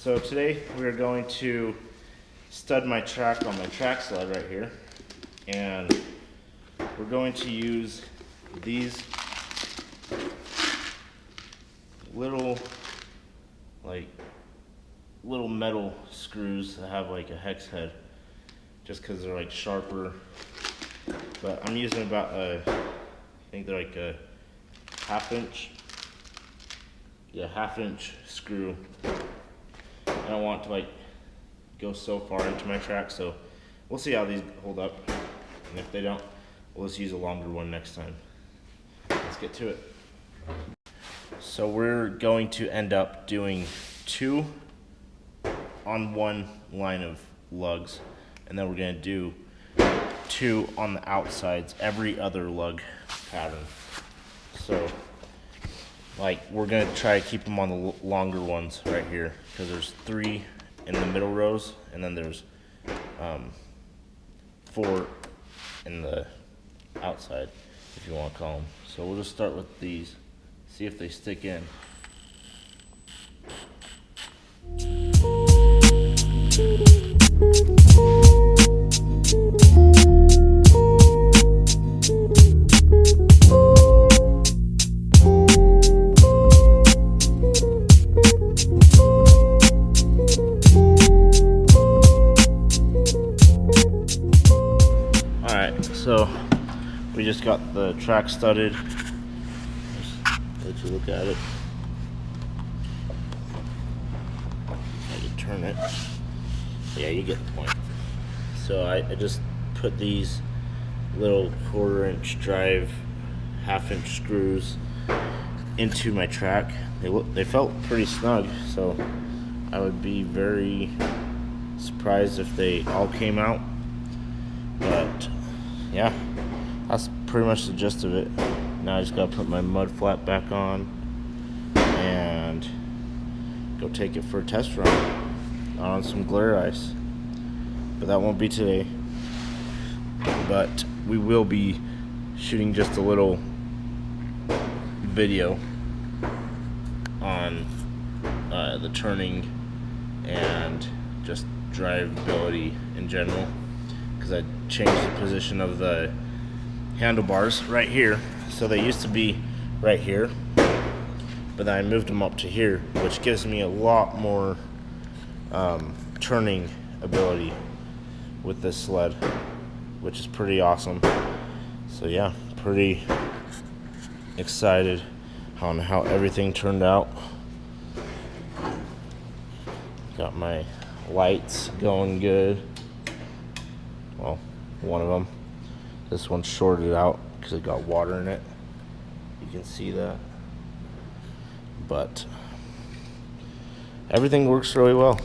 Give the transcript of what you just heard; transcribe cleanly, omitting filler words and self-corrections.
So today we're going to stud my track on my track sled right here, and we're going to use these little metal screws that have like a hex head, just because they're like sharper. But I'm using about I think they're like a half inch screw. I don't want to like go so far into my track, so we'll see how these hold up, and if they don't, we'll just use a longer one next time. Let's get to it. So we're going to end up doing 2 on one line of lugs, and then we're going to do 2 on the outsides, every other lug pattern. So like we're going to try to keep them on the longer ones right here, because there's 3 in the middle rows, and then there's 4 in the outside, if you want to call them. So we'll just start with these, see if they stick in. Alright, so we just got the track studded. Just let you look at it. I can turn it. Yeah, you get the point. So I just put these little 1/4-inch drive, 1/2-inch screws into my track. They felt pretty snug, so I would be very surprised if they all came out. But yeah, that's pretty much the gist of it. Now I just gotta put my mud flat back on and go take it for a test run on some glare ice. But that won't be today. But we will be shooting just a little video on the turning and just drivability in general, because I changed the position of the handlebars right here. So they used to be right here, but then I moved them up to here, which gives me a lot more turning ability with this sled, which is pretty awesome. So yeah, pretty excited on how everything turned out. Got my lights going good. Well, one of them. This one's shorted out because it got water in it. You can see that. But everything works really well.